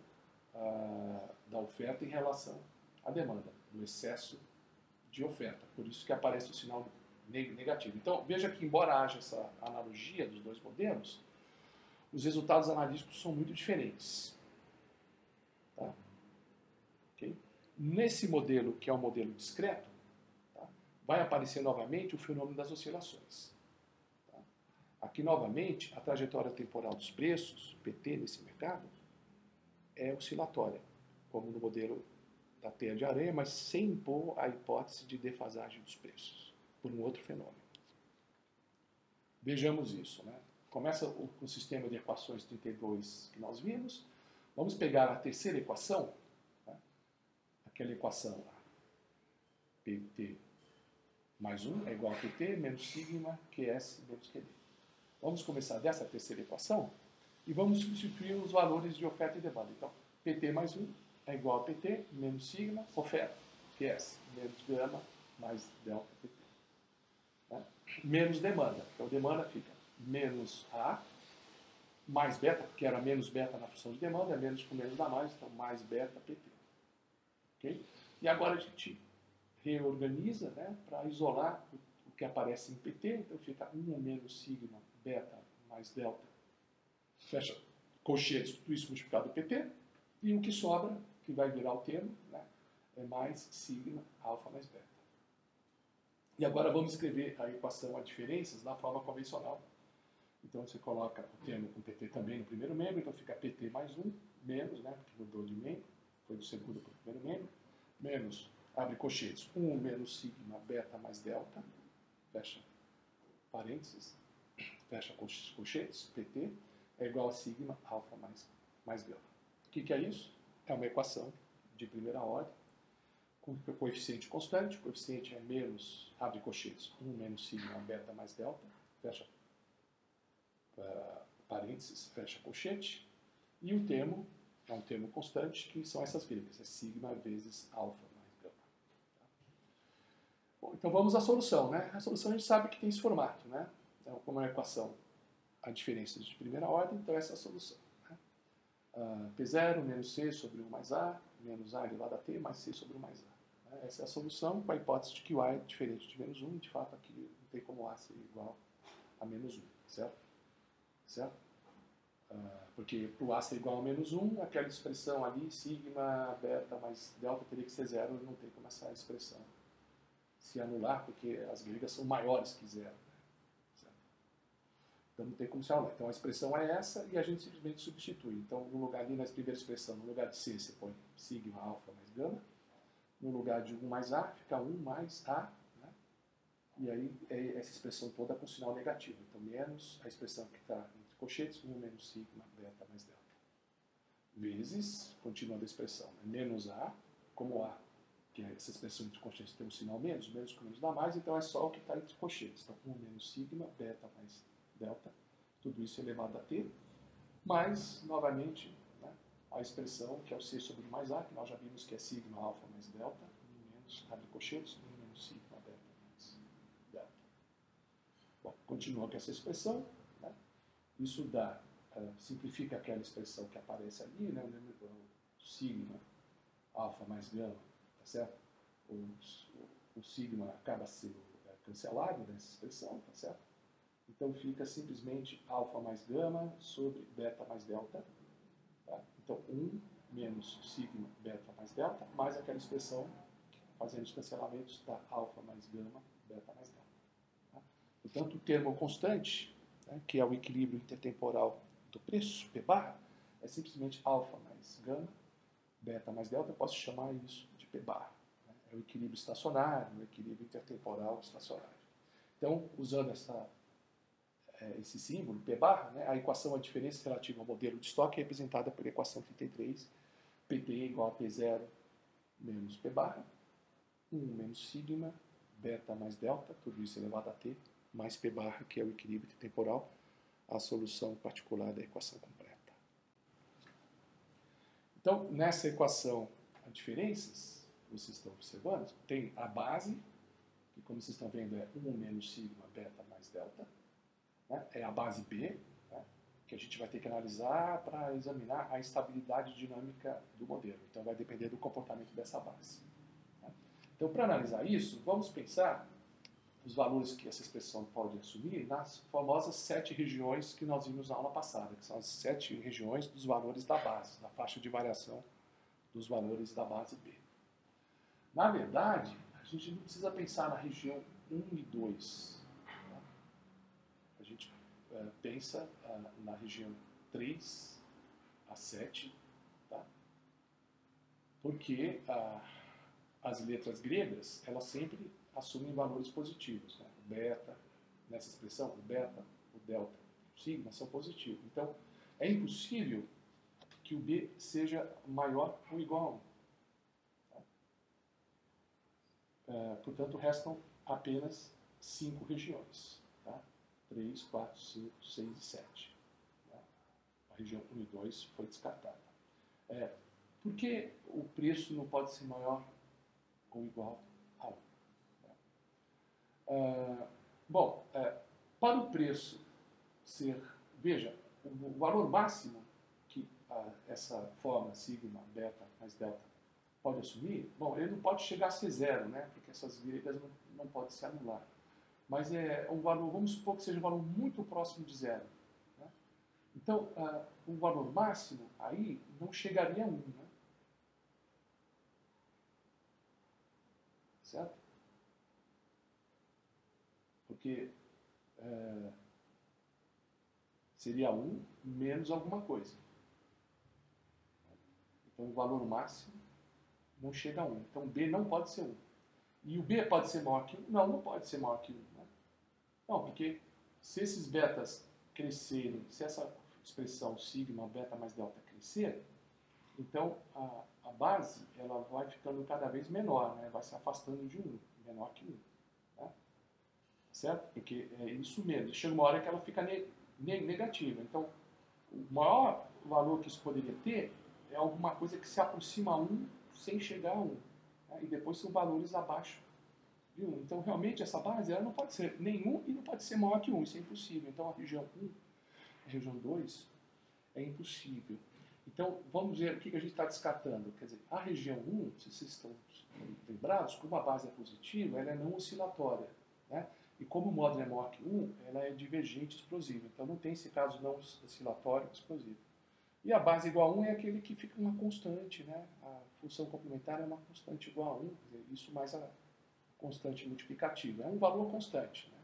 da oferta em relação à demanda, do excesso de oferta. Por isso que aparece o sinal negativo. Então, veja que, embora haja essa analogia dos dois modelos, os resultados analíticos são muito diferentes. Tá? Okay? Nesse modelo, que é o modelo discreto, tá? Vai aparecer novamente o fenômeno das oscilações. Tá? Aqui, novamente, a trajetória temporal dos preços, PT, nesse mercado, é oscilatória, como no modelo da teia de aranha, mas sem impor a hipótese de defasagem dos preços, por um outro fenômeno. Vejamos isso. Né? Começa com o sistema de equações 32 que nós vimos. Vamos pegar a terceira equação, né? Aquela equação lá, PT mais 1 é igual a PT menos sigma QS menos QD. Vamos começar dessa terceira equação e vamos substituir os valores de oferta e demanda. Então, PT mais 1 é igual a PT menos sigma, oferta, QS, menos gama, mais delta PT. Né? Menos demanda. Então, demanda fica menos A, mais beta, porque era menos beta na função de demanda, é menos com menos dá mais, então mais beta PT. Okay? E agora a gente reorganiza, né, para isolar o que aparece em PT, então fica 1 menos sigma, beta, mais delta, fecha colchetes, tudo isso multiplicado por PT, e o que sobra, que vai virar o termo, né, é mais sigma, alfa mais beta. E agora vamos escrever a equação a diferenças na forma convencional. Então você coloca o termo com PT também no primeiro membro, então fica PT mais 1, menos, né, porque mudou de membro, foi do segundo para o primeiro membro, menos, abre colchetes, 1 menos sigma, beta mais delta, fecha parênteses, fecha colchetes, PT, é igual a sigma, alfa mais delta. O que é isso? É uma equação de primeira ordem, com coeficiente constante, o coeficiente é menos, abre colchetes, 1 menos sigma, beta mais delta, fecha parênteses, fecha colchete, e o termo é um termo constante, que são essas vírgulas, é sigma vezes alfa mais gama. Tá? Bom, então vamos à solução. Né? A solução a gente sabe que tem esse formato. Né? Então, como é uma equação a diferença de primeira ordem, então essa é a solução. Né? P0 menos C sobre 1 mais A, menos A elevado a T, mais C sobre 1 mais A. Né? Essa é a solução com a hipótese de que o A é diferente de menos 1, e de fato aqui não tem como A ser igual a menos 1, certo? Certo? Porque para o A ser igual a menos 1, aquela expressão ali, sigma, beta mais delta, teria que ser zero, e não tem como essa expressão se anular, porque as gregas são maiores que zero. Certo? Então não tem como se anular. Então a expressão é essa e a gente simplesmente substitui. Então no lugar ali, na primeira expressão, no lugar de C, você põe sigma, alfa mais gama. No lugar de 1 mais A, fica 1 mais A. Né? E aí é essa expressão toda com sinal negativo. Então menos a expressão que está colchetes, 1 menos sigma, beta mais delta. Vezes, continuando a expressão, né? Menos A, como A, que é essa expressão entre colchetes tem um sinal menos com menos dá mais, então é só o que está entre colchetes. Então 1 menos sigma, beta mais delta, tudo isso elevado a T, mais, novamente, né, a expressão que é o C sobre 1 mais A, que nós já vimos que é sigma, alfa mais delta, 1 menos, abre colchetes, 1 menos sigma, beta mais delta. Bom, continua com essa expressão. Isso dá, simplifica aquela expressão que aparece ali, né, o sigma, alfa mais gama, tá certo? O sigma acaba sendo cancelado nessa expressão, tá certo? Então fica simplesmente alfa mais gama sobre beta mais delta. Tá? Então 1 menos sigma beta mais delta, mais aquela expressão, fazendo os cancelamentos, da alfa mais gama, beta mais delta. Tá? Portanto, o termo constante, né, que é o equilíbrio intertemporal do preço, P barra, é simplesmente alfa mais gama, beta mais delta. Eu posso chamar isso de P barra. Né? É o equilíbrio estacionário, o equilíbrio intertemporal estacionário. Então, usando esse símbolo, P barra, né, a equação, a diferença relativa ao modelo de estoque é representada pela equação 33, PT igual a P0 menos P barra, 1 menos sigma, beta mais delta, tudo isso elevado a T, mais P barra, que é o equilíbrio temporal, a solução particular da equação completa. Então, nessa equação, as diferenças, vocês estão observando, tem a base, que como vocês estão vendo é 1 menos sigma, beta mais delta, né? É a base B, né? Que a gente vai ter que analisar para examinar a estabilidade dinâmica do modelo. Então, vai depender do comportamento dessa base. Né? Então, para analisar isso, vamos pensar os valores que essa expressão pode assumir nas famosas 7 regiões que nós vimos na aula passada, que são as 7 regiões dos valores da base, da faixa de variação dos valores da base B. Na verdade, a gente não precisa pensar na região 1 e 2. Tá? A gente pensa na região 3 a 7, tá? Porque as letras gregas, elas sempre assumem valores positivos. Né? O beta, nessa expressão, o beta, o delta, o sigma são positivos. Então, é impossível que o B seja maior ou igual a 1. Tá? Portanto, restam apenas 5 regiões. Tá? 3, 4, 5, 6 e 7. Tá? A região 1 e 2 foi descartada. Por que o preço não pode ser maior ou igual a 1? Bom, para o preço ser, veja, o valor máximo que essa forma sigma, beta mais delta pode assumir, bom, ele não pode chegar a ser zero, né, porque essas gregas não podem se anular. Mas é um valor, vamos supor que seja um valor muito próximo de zero. Né? Então, o valor máximo aí não chegaria a 1, né? Certo? Porque seria 1 menos alguma coisa. Então, o valor máximo não chega a 1. Então, B não pode ser 1. E o B pode ser maior que 1? Não, não pode ser maior que 1. Né? Não, porque se esses betas crescerem, se essa expressão sigma, beta mais delta crescer, então a base ela vai ficando cada vez menor, né? Vai se afastando de 1, menor que 1. Né? Certo? Porque é isso mesmo. Chega uma hora que ela fica negativa. Então, o maior valor que isso poderia ter é alguma coisa que se aproxima a 1 sem chegar a 1. Né? E depois são valores abaixo de 1. Então, realmente, essa base ela não pode ser nenhum e não pode ser maior que 1. Isso é impossível. Então, a região 1, a região 2, é impossível. Então, vamos ver o que a gente está descartando. Quer dizer, a região 1, se vocês estão lembrados, como a base é positiva, ela é não oscilatória. Né? E como o módulo é maior que 1, ela é divergente explosiva. Então, não tem esse caso não oscilatório explosivo. E a base igual a 1 é aquele que fica uma constante. Né? A função complementar é uma constante igual a 1. Quer dizer, isso mais a constante multiplicativa. É um valor constante. Né?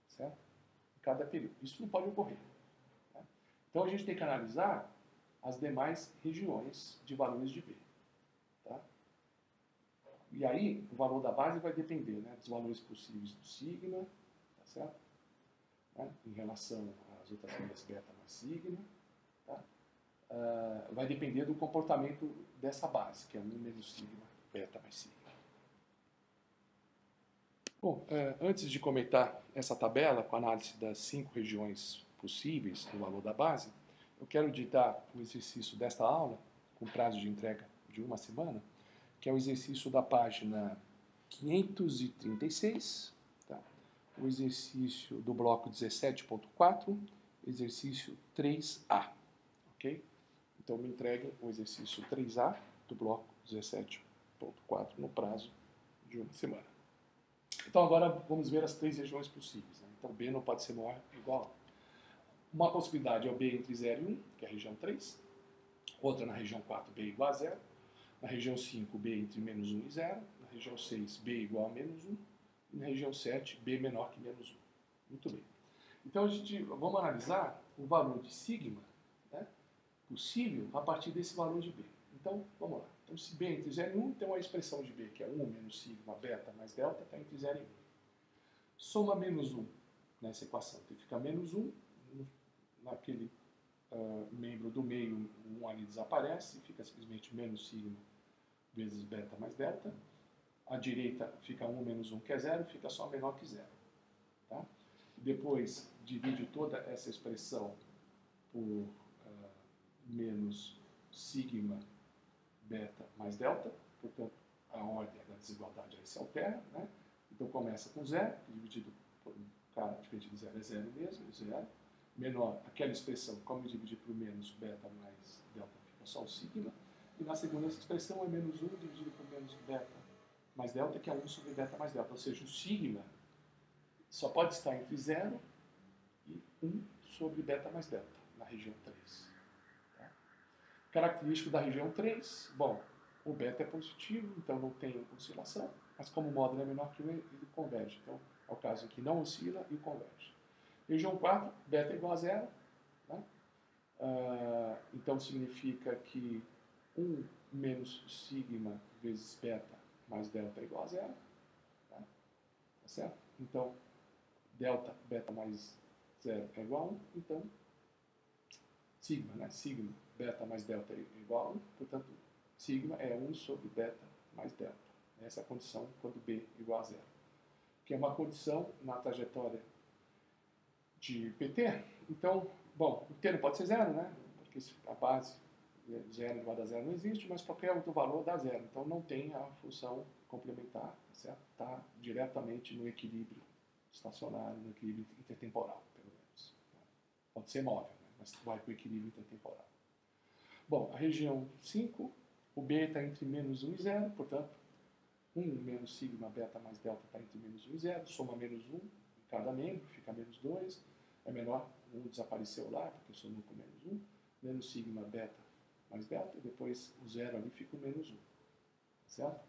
Certo? Em cada período. Isso não pode ocorrer. Né? Então, a gente tem que analisar as demais regiões de valores de B. Tá? E aí, o valor da base vai depender, né, dos valores possíveis do sigma, tá certo? Né, em relação às outras linhas beta mais sigma. Tá? Vai depender do comportamento dessa base, que é 1 menos sigma, beta mais sigma. Bom, antes de comentar essa tabela com a análise das 5 regiões possíveis do valor da base, eu quero ditar o exercício desta aula, com prazo de entrega de 1 semana, que é o exercício da página 536, tá? O exercício do bloco 17.4, exercício 3A, ok? Então, me entreguem o exercício 3A do bloco 17.4 no prazo de 1 semana. Então, agora vamos ver as 3 regiões possíveis. Né? Então B não pode ser maior ou igual a 1. Uma possibilidade é o B entre 0 e 1, que é a região 3. Outra na região 4, B igual a 0. Na região 5, B entre menos 1 e 0. Na região 6, B igual a menos 1. E na região 7, B menor que menos 1. Muito bem. Então, vamos analisar o valor de sigma, né, possível a partir desse valor de B. Então, vamos lá. Então, se B entre 0 e 1, tem uma expressão de B, que é 1 menos sigma beta mais delta, está entre 0 e 1. Soma menos 1 nessa equação. Então, fica menos 1, naquele membro do meio, o 1 ali desaparece, fica simplesmente menos sigma vezes beta mais delta. À direita fica 1 menos 1, que é 0, fica só menor que 0. Tá? Depois, divide toda essa expressão por menos sigma beta mais delta, portanto, a ordem da desigualdade aí se altera, né? Então, começa com 0, dividido por diferente de 0 é 0 mesmo, 0. Menor, aquela expressão, como dividir por menos beta mais delta, fica só o sigma. E na segunda expressão é menos 1 dividido por menos beta mais delta, que é 1 sobre beta mais delta. Ou seja, o sigma só pode estar entre 0 e 1 sobre beta mais delta, na região 3. Tá? Característico da região 3, bom, o beta é positivo, então não tem oscilação, mas como o módulo é menor que 1, ele converge. Então, é o caso em que não oscila e converge. Região 4, beta é igual a 0. Né? Então, significa que 1 menos sigma vezes beta mais delta é igual a 0. Tá certo? Então, delta, beta mais 0 é igual a 1. Então, sigma, né? Sigma, beta mais delta é igual a 1. Portanto, sigma é 1 sobre beta mais delta. Essa é a condição quando B é igual a 0. Que é uma condição na trajetória de PT. Então, bom, o T não pode ser 0, né? Porque a base 0 igual a 0 não existe, mas qualquer outro valor dá 0. Então, não tem a função complementar, certo? Está diretamente no equilíbrio estacionário, no equilíbrio intertemporal, pelo menos. Pode ser móvel, né? Mas vai para o equilíbrio intertemporal. Bom, a região 5, o B está entre menos 1 e 0, portanto, 1 menos sigma beta mais delta está entre menos 1 e 0, soma menos 1 em cada membro, fica menos 2, é menor, 1 desapareceu lá, porque somou com menos 1, menos sigma beta mais delta, e depois o 0 ali fica o menos 1, certo?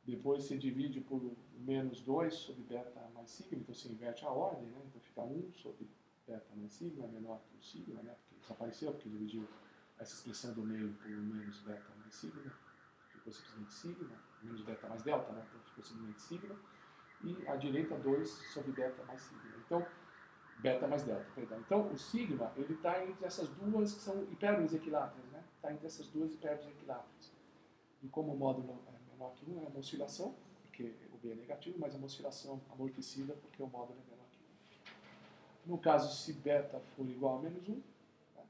Depois se divide por menos 2 sobre beta mais sigma, então se inverte a ordem, né? Então fica 1 sobre beta mais sigma, é menor que o sigma, né? Porque desapareceu, porque dividiu essa expressão do meio por menos beta mais sigma, ficou simplesmente sigma, menos beta mais delta, né? Então ficou simplesmente sigma, e à direita 2 sobre beta mais sigma. Então, beta mais delta, perdão. Então, o sigma, ele está entre essas duas que são hipérboles equiláteras, né? Está entre essas duas hipérboles equiláteras. E como o módulo é menor que 1, é uma oscilação, porque o B é negativo, mas é uma oscilação amortecida, porque o módulo é menor que 1. No caso, se beta for igual a menos 1, né?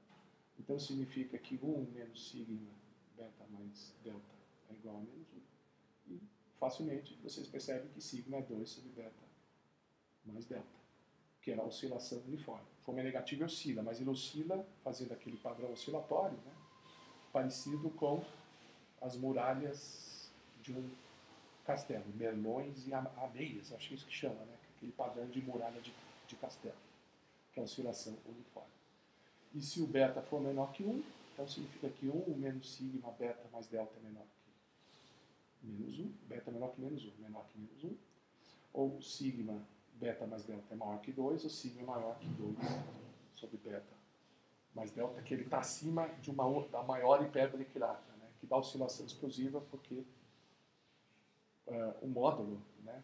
Então significa que 1 menos sigma beta mais delta é igual a menos 1. E facilmente vocês percebem que sigma é 2 sobre beta mais delta, que é a oscilação uniforme. Como é negativo, oscila, mas ele oscila fazendo aquele padrão oscilatório, né? Parecido com as muralhas de um castelo, merlões e ameias, acho que é isso que chama, né? Aquele padrão de muralha de castelo, que é a oscilação uniforme. E se o beta for menor que 1, então significa que 1 menos sigma beta mais delta é menor que menos 1, beta é menor que menos 1, menor que menos 1, ou sigma beta mais delta é maior que 2, ou sigma é maior que 2 sobre beta mais delta, que ele está acima de da maior hipérbole equilátera, né, que dá oscilação explosiva, porque o módulo, né,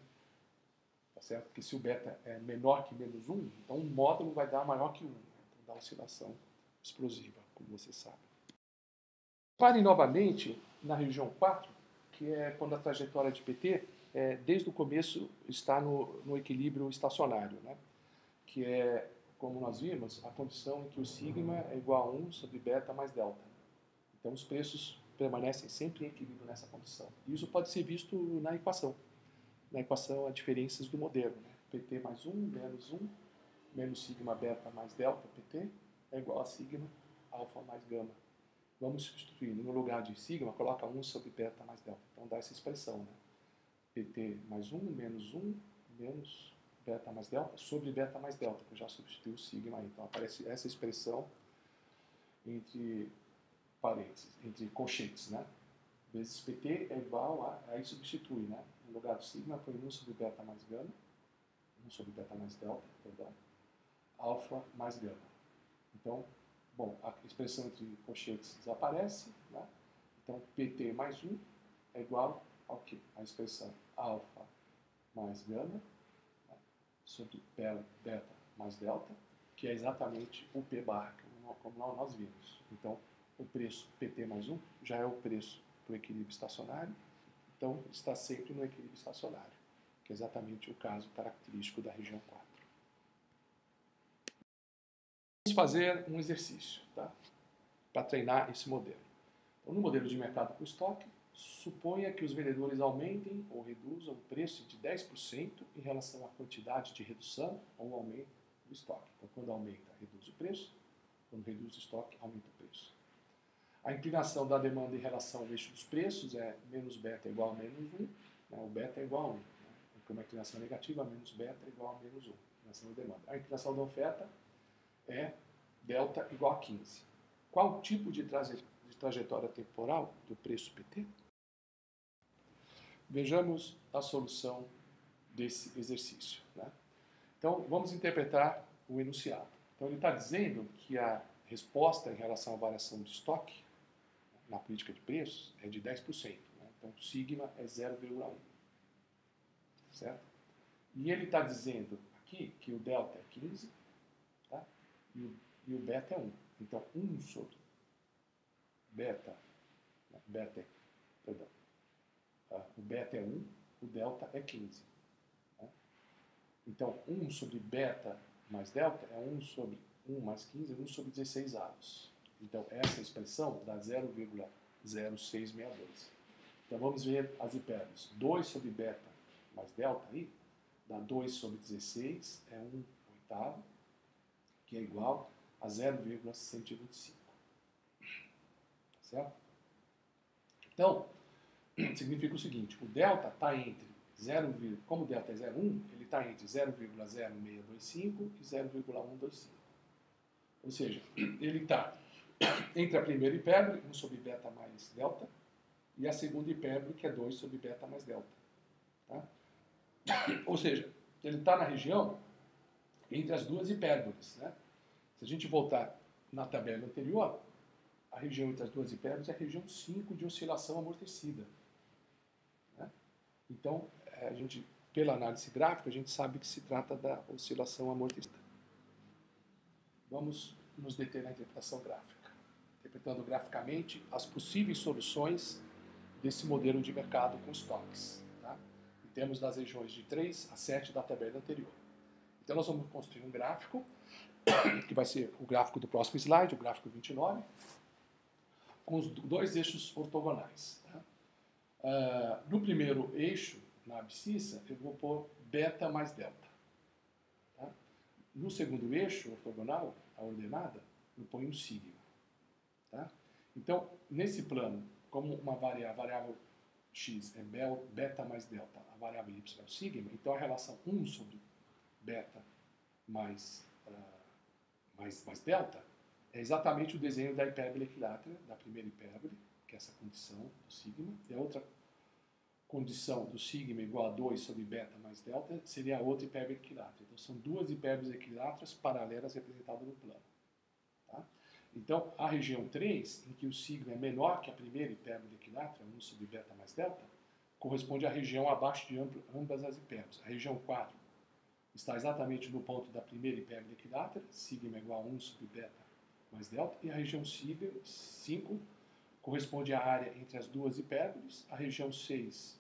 tá certo? Porque se o beta é menor que menos 1, então o módulo vai dar maior que 1, né, então dá oscilação explosiva, como você sabe. Pare novamente na região 4, que é quando a trajetória de PT, desde o começo, está no equilíbrio estacionário, né? Que é, como nós vimos, a condição em que o sigma é igual a 1 sobre beta mais delta. Então, os preços permanecem sempre em equilíbrio nessa condição. E isso pode ser visto na equação. Na equação, as diferenças do modelo, né? PT mais 1, menos sigma beta mais delta, PT, é igual a sigma alfa mais gama. Vamos substituir, no lugar de sigma, coloca 1 sobre beta mais delta. Então dá essa expressão, né? PT mais 1, menos beta mais delta sobre beta mais delta, que eu já substituí o sigma aí. Então aparece essa expressão entre parênteses, entre colchetes, né? Vezes PT é igual a, aí substitui, né? No lugar do sigma põe 1 sobre beta mais gama, 1 sobre beta mais delta, perdão, alfa mais gama. Então, bom, a expressão entre colchetes desaparece, né? Então PT mais 1 é igual ao quê? A expressão alfa mais gama, né? Sobre beta mais delta, que é exatamente o P barra, como nós vimos. Então, o preço PT mais 1 já é o preço do equilíbrio estacionário, então está sempre no equilíbrio estacionário, que é exatamente o caso característico da região 4. Vamos fazer um exercício, tá? Para treinar esse modelo. Então, no modelo de mercado com estoque, suponha que os vendedores aumentem ou reduzam o preço de 10% em relação à quantidade de redução ou aumento do estoque. Então, quando aumenta, reduz o preço. Quando reduz o estoque, aumenta o preço. A inclinação da demanda em relação ao eixo dos preços é menos beta igual a menos 1. Né? O beta é igual a 1. Né? Então, uma inclinação negativa, menos beta é igual a menos 1. Inclinação da demanda. A inclinação da oferta é delta igual a 15. Qual tipo de trajetória temporal do preço PT? Vejamos a solução desse exercício. Né? Então, vamos interpretar o enunciado. Então, ele está dizendo que a resposta em relação à variação de estoque na política de preços é de 10%. Né? Então, sigma é 0,1. Certo? E ele está dizendo aqui que o delta é 15, tá? E o beta é 1. Então, 1 sobre beta, perdão, o beta é 1, o delta é 15. Né? Então, 1 sobre beta mais delta é 1 sobre 1 mais 15, 1 sobre 16 avos. Então, essa expressão dá 0,0662. Então, vamos ver as hipérboles. 2 sobre beta mais delta aí, dá 2 sobre 16, é 1 oitavo, que é igual a 0,125. Certo? Então, significa o seguinte, o delta está entre 0, como o delta é 0,1, ele está entre 0,0625 e 0,125. Ou seja, ele está entre a primeira hipérbole, 1 sobre beta mais delta, e a segunda hipérbole, que é 2 sobre beta mais delta. Tá? Ou seja, ele está na região entre as duas hipérboles. Né? Se a gente voltar na tabela anterior, a região entre as duas hipérboles é a região 5 de oscilação amortecida. Né? Então, a gente, pela análise gráfica, a gente sabe que se trata da oscilação amortecida. Vamos nos deter na interpretação gráfica, interpretando graficamente as possíveis soluções desse modelo de mercado com estoques. Tá? Em termos das regiões de 3 a 7 da tabela anterior. Então, nós vamos construir um gráfico, que vai ser o gráfico do próximo slide, o gráfico 29, com os dois eixos ortogonais. Tá? No primeiro eixo, na abscissa, eu vou pôr beta mais delta. Tá? No segundo eixo ortogonal, a ordenada, eu ponho um sigma. Tá? Então, nesse plano, como a variável x é beta mais delta, a variável y é o sigma, então a relação 1 sobre beta mais delta é exatamente o desenho da hipérbole equilátera, da primeira hipérbole, que é essa condição do sigma, e a outra condição do sigma igual a 2 sobre beta mais delta seria a outra hipérbole equilátera. Então, são duas hipérboles equiláteras paralelas representadas no plano. Tá? Então, a região 3, em que o sigma é menor que a primeira hipérbole equilátera, 1 sobre beta mais delta, corresponde à região abaixo de ambas as hipérboles. A região 4 está exatamente no ponto da primeira hipérbole equilátera, sigma é igual a 1 sobre beta mais delta, e a região 5 corresponde à área entre as duas hipérboles. A região 6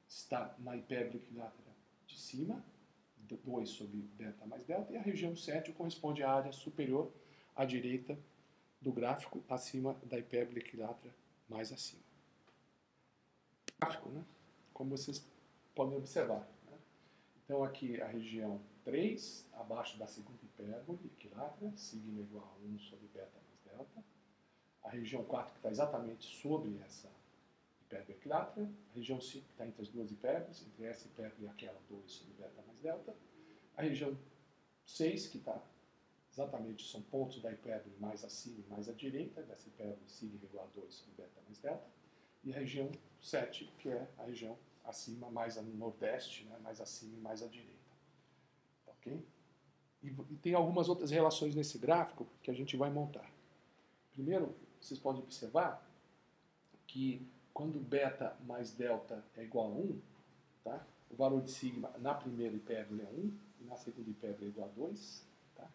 está na hipérbole equilátera de cima, 2 sobre beta mais delta, e a região 7 corresponde à área superior à direita do gráfico, acima da hipérbole equilátera mais acima. Gráfico, né? Como vocês podem observar. Né? Então aqui a região 3, abaixo da segunda hipérbole equilátera, sigma igual a 1 sobre beta mais delta. A região 4 que está exatamente sobre essa hipérbole equilátera. A região 5 que está entre as duas hipérboles, entre essa hipérbole e aquela 2 sobre beta mais delta. a região 6, que está exatamente, são pontos da hipérbole mais acima e mais à direita, dessa hipérbole sigma igual a 2 sobre beta mais delta, e a região 7, que é a região acima, mais no nordeste, né, mais acima e mais à direita. Ok? E tem algumas outras relações nesse gráfico que a gente vai montar. Primeiro, vocês podem observar que quando beta mais delta é igual a 1, tá? O valor de sigma na primeira hipérbole é 1, e na segunda hipérbole é igual a 2. Tá?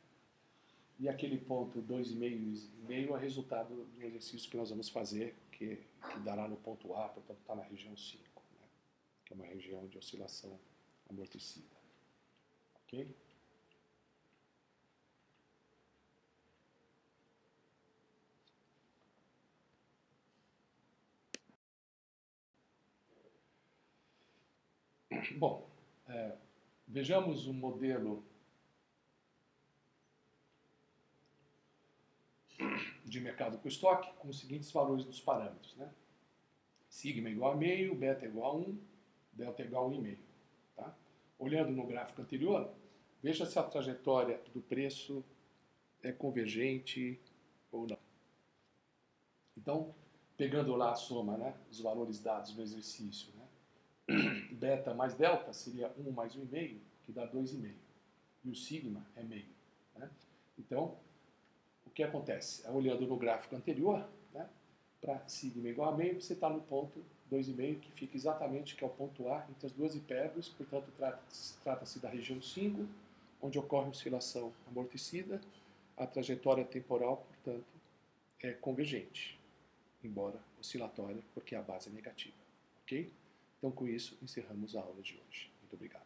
E aquele ponto 2,5 e meio é resultado do exercício que nós vamos fazer, que dará no ponto A, portanto está na região 5, né? Que é uma região de oscilação amortecida. Ok? Bom, vejamos um modelo de mercado com estoque com os seguintes valores dos parâmetros, né? Sigma igual a meio, beta igual a 1, delta igual a 1,5. Tá? Olhando no gráfico anterior, veja se a trajetória do preço é convergente ou não. Então, pegando lá a soma, né, os valores dados no exercício, né, beta mais delta seria 1 mais 1,5, que dá 2,5. E o sigma é meio. Né? Então, o que acontece? Olhando no gráfico anterior, né, para sigma igual a meio, você está no ponto 2,5, que fica exatamente, que é o ponto A, entre as duas hipérboles, portanto, trata-se da região 5, onde ocorre oscilação amortecida, a trajetória temporal, portanto, é convergente, embora oscilatória, porque a base é negativa. Ok? Então, com isso, encerramos a aula de hoje. Muito obrigado.